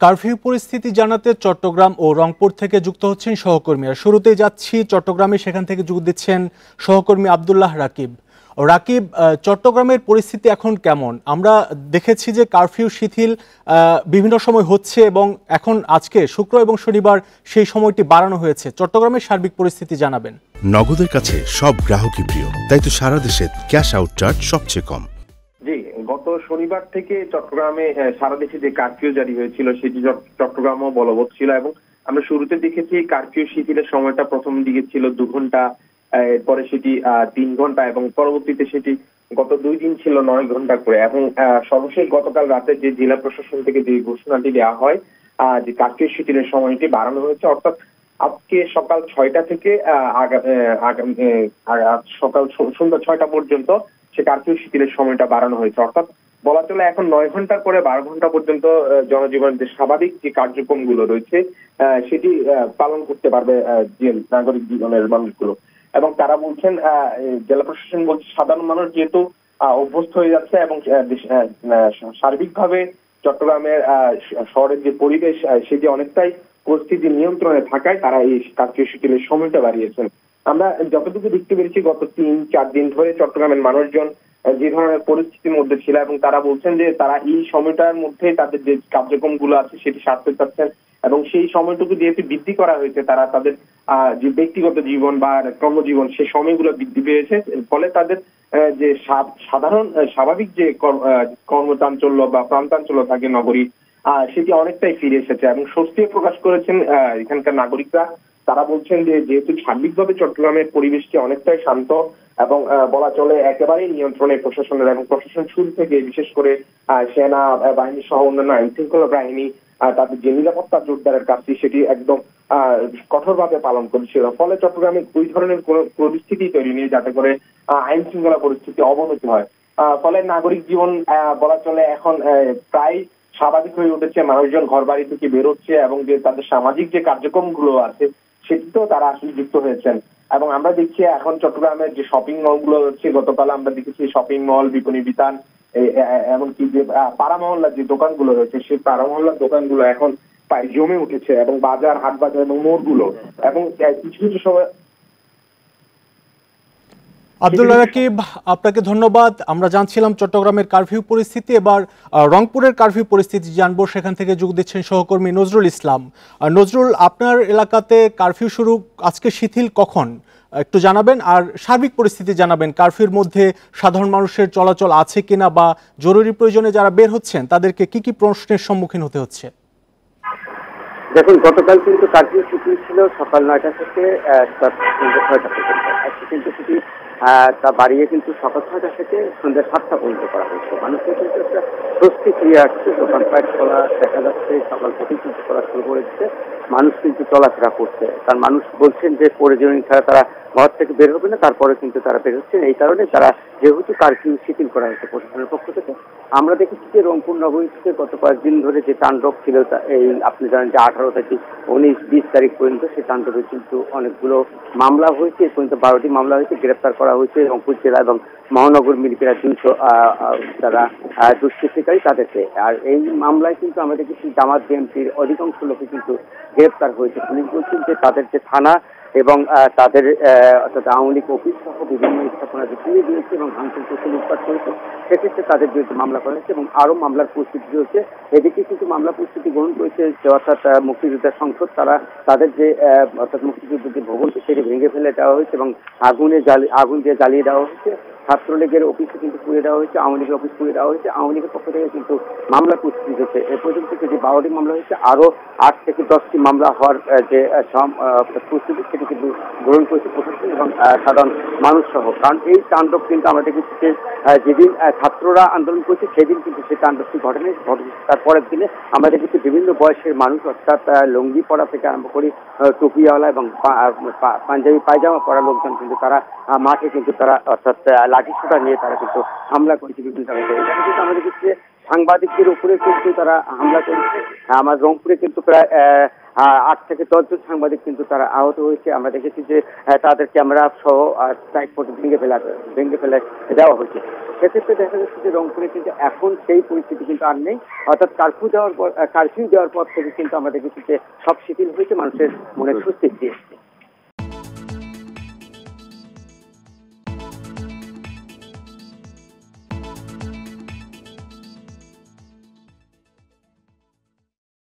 Curfew পরিস্থিতি জানাতে চট্টগ্রাম ও রংপুর থেকে যুক্ত হচ্ছেন সহকর্মীরা। শুরুতেই যাচ্ছি চট্টগ্রামে, সেখান থেকে যোগ দিচ্ছেন সহকর্মী আব্দুল্লাহ রাকিব। রাকিব, চট্টগ্রামের পরিস্থিতি এখন কেমন? আমরা দেখেছি যে কারফিউ শিথিল বিভিন্ন সময় হচ্ছে এবং এখন আজকে শুক্র এবং শনিবার সেই সময়টি বাড়ানো হয়েছে। চট্টগ্রামের সার্বিক পরিস্থিতি জানাবেন। নগদের কাছে সব গ্রাহকই প্রিয়, তাই তো সারা দেশে ক্যাশ আউট চার্জ সবচেয়ে কম। জি, গত শনিবার থেকে চট্টগ্রামে সারা দেশে যে কারফিউ জারি হয়েছিল সেটি চট্টগ্রামও বলবৎ ছিল এবং আমরা শুরুতে দেখেছি কারফিউ শিথিলের সময়টা প্রথম দিকে ছিল 2 ঘন্টা, এরপরে সেটি 3 ঘন্টা এবং পরবর্তীতে সেটি গত 2 দিন ছিল 9 ঘন্টা করে এবং সর্বশেষ গতকাল রাতে যে জেলা প্রশাসন থেকে যে ঘোষণাটি দেওয়া হয় যে কারফিউ শিথিলের সময়টি বাড়ানো হয়েছে, অর্থাৎ আজকে সকাল 6টা থেকে সকাল সন্ধ্যা 6টা পর্যন্ত সে কারফিউ শিথিলের সময়টা বাড়ানো হয়েছে। অর্থাৎ বলা চলে এখন 9 ঘন্টার পরে 12 ঘন্টা পর্যন্ত জনজীবনের যে স্বাভাবিক যে কার্যক্রম গুলো রয়েছে সেটি পালন করতে পারবে যে নাগরিক জীবনের মানুষগুলো। এবং তারা বলছেন, জেলা প্রশাসন বলছে সাধারণ মানুষ যেহেতু অভ্যস্ত হয়ে যাচ্ছে এবং সার্বিকভাবে চট্টগ্রামের শহরের যে পরিবেশ সেটি অনেকটাই পরিস্থিতি নিয়ন্ত্রণে থাকায় তারা এই কারফিউ শিথিলের সময়টা বাড়িয়েছেন। আমরা যতটুকু দেখতে পেরেছি গত 3-4 দিন ধরে চট্টগ্রামের মানুষজন যে ধরনের পরিস্থিতির মধ্যে ছিল এবং তারা বলছেন যে তারা এই সময়টার মধ্যে তাদের যে কার্যক্রমগুলো আছে সেটি সারতে চাচ্ছেন এবং সেই সময়টুকু যেহেতু বৃদ্ধি করা হয়েছে, তারা তাদের যে ব্যক্তিগত জীবন বা কর্মজীবন সেই সময়গুলো বৃদ্ধি পেয়েছে, ফলে তাদের যে সাধারণ স্বাভাবিক যে কর্মচাঞ্চল্য বা প্রাণচাঞ্চল্য থাকে নগরী সেটি অনেকটাই ফিরে এসেছে এবং স্বস্তি প্রকাশ করেছেন এখানকার নাগরিকরা। তারা বলছেন যে যেহেতু সার্বিকভাবে চট্টগ্রামের পরিবেশটি অনেকটাই শান্ত এবং বলা চলে একেবারেই নিয়ন্ত্রণে প্রশাসনের, এবং প্রশাসন শুরু থেকে বিশেষ করে সেনা বাহিনী সহ অন্যান্য আইন শৃঙ্খলা বাহিনী তাদের যে নিরাপত্তা জোরদারের কাজটি সেটি একদম কঠোরভাবে পালন করেছিল। ফলে চট্টগ্রামে ওই ধরনের কোন পরিস্থিতি তৈরি নেই যাতে করে আইন শৃঙ্খলা পরিস্থিতি অবনতি হয়। ফলে নাগরিক জীবন বলা চলে এখন প্রায় স্বাভাবিক হয়ে উঠেছে। মানুষজন ঘর বাড়ি থেকে বেরোচ্ছে এবং যে তাদের সামাজিক যে কার্যক্রমগুলো আছে সেটিতেও তারা আসলে যুক্ত হয়েছেন। এবং আমরা দেখছি এখন চট্টগ্রামের যে শপিং মল গুলো হচ্ছে, গতকাল আমরা দেখেছি শপিং মল, বিপণী বিতান, এমনকি যে পাড়া মহল্লার যে দোকানগুলো রয়েছে সেই পাড়া মহল্লার দোকানগুলো এখন প্রায় জমে উঠেছে এবং বাজার, হাট বাজার এবং মোড়গুলো এবং কিছু কিছু সময়। আব্দুল্লাহ রাকিব, আপনাকে ধন্যবাদ। আমরা জানছিলাম চট্টগ্রামের কারফিউ পরিস্থিতি, এবার রংপুরের কারফিউ পরিস্থিতি জানবো। সেখান থেকে যোগ দিচ্ছেন সহকর্মী নজরুল ইসলাম। নজরুল, আপনার এলাকাতে কারফিউ শুরু আজকে শিথিল কখন একটু জানাবেন, আর সার্বিক পরিস্থিতি জানাবেন। কারফিউর মধ্যে সাধারণ মানুষের চলাচল আছে কিনা বা জরুরি প্রয়োজনে যারা বের হচ্ছেন তাদেরকে কি কি প্রশ্নের সম্মুখীন হতে হচ্ছে? দেখুন, গতকাল কিন্তু কারফিউ শিথিল ছিল সকাল 9টা থেকে সন্ধ্যা 6টা পর্যন্ত। আজকে কিন্তু সেটি তা বাড়িয়ে কিন্তু সকাল 6টা থেকে সন্ধ্যা 7টা পর্যন্ত করা হয়েছে। মানুষের কিন্তু একটা স্বস্তি ফিরে আসছে, দোকানপাট খোলা দেখা যাচ্ছে, সকাল থেকেই কিন্তু করা শুরু করেছে, মানুষ কিন্তু চলাফেরা করছে। কারণ মানুষ বলছেন যে প্রয়োজনীয় ছাড়া তারা ঘর থেকে বের হবে না, তারপরে কিন্তু তারা বের হচ্ছেন। এই কারণে তারা যেহেতু কারফিউ শিথিল করা হয়েছে প্রশাসনের পক্ষ থেকে। আমরা দেখেছি যে রংপুর নগরীতে গত কয়েকদিন ধরে যে তাণ্ডব ছিল, এই আপনি জানেন যে 18 থেকে 19-20 তারিখ পর্যন্ত সেই তাণ্ডবে কিন্তু অনেকগুলো মামলা হয়েছে। এ পর্যন্ত 12টি মামলা হয়েছে, গ্রেপ্তার করা হয়েছে রংপুর জেলা এবং মহানগর মিলে প্রায় 200 যারা দুষ্কৃতিকারী তাদেরকে। আর এই মামলায় কিন্তু আমরা দেখেছি জামাত বিএনপির অধিকাংশ লোকে কিন্তু গ্রেপ্তার হয়েছে। পুলিশ বলছেন যে তাদের যে থানা এবং তাদের অর্থাৎ আওয়ামী লীগ অফিস সহ বিভিন্ন স্থাপনা পুড়িয়ে দিয়েছে এবং ভাঙচুর করতে লুটপাট করেছে, সেক্ষেত্রে তাদের বিরুদ্ধে মামলা করা হয়েছে এবং আরো মামলার প্রস্তুতি চলছে। এদিকে কিন্তু মামলা প্রস্তুতি গ্রহণ করেছে অর্থাৎ মুক্তিযোদ্ধা সংসদ। তারা তাদের যে অর্থাৎ মুক্তিযুদ্ধের যে ভবনটি সেটি ভেঙে ফেলে দেওয়া হয়েছে এবং আগুন দিয়ে জ্বালিয়ে দেওয়া হয়েছে। ছাত্রলীগের অফিসে কিন্তু পুড়িয়ে দেওয়া হয়েছে, আওয়ামী লীগের অফিস পুড়িয়ে দেওয়া হয়েছে। আওয়ামী লীগের পক্ষ থেকে কিন্তু মামলা প্রস্তুতি হচ্ছে। এ পর্যন্ত যে 12টি মামলা হয়েছে, আরো 8 থেকে 10টি মামলা হওয়ার যে প্রস্তুতি সেটি কিন্তু গ্রহণ করেছে প্রশাসন এবং সাধারণ মানুষ সহ। কারণ এই তাণ্ডব কিন্তু আমরা দেখেছি যে যেদিন ছাত্ররা আন্দোলন করেছে সেদিন কিন্তু সেই তাণ্ডবটি ঘটেনি। তারপরের দিনে আমরা দেখেছি বিভিন্ন বয়সের মানুষ, অর্থাৎ লুঙ্গি পরা থেকে আরম্ভ করে টুপিওয়ালা এবং পাঞ্জাবি পায়জামা পরা লোকজন কিন্তু তারা মাঠে কিন্তু তারা অর্থাৎ লাঠিসোঁটা নিয়ে তারা কিন্তু হামলা করেছে বিভিন্ন জায়গায়। এখানে কিন্তু আমরা দেখেছি যে সাংবাদিকদের উপরে কিন্তু তারা হামলা করেছে। আমার রংপুরে কিন্তু প্রায় 8 থেকে 10 জন সাংবাদিক কিন্তু তারা আহত হয়েছে। আমরা দেখেছি যে তাদের ক্যামেরা সহ ট্রাইপড ভেঙে ফেলে দেওয়া হয়েছে। সেক্ষেত্রে দেখা যাচ্ছে যে রংপুরে কিন্তু এখন সেই পরিস্থিতি কিন্তু আর নেই, অর্থাৎ কারফিউ দেওয়ার পর থেকে কিন্তু আমরা দেখেছি যে সব শিথিল হয়েছে, মানুষের মনে স্বস্তি দিয়ে।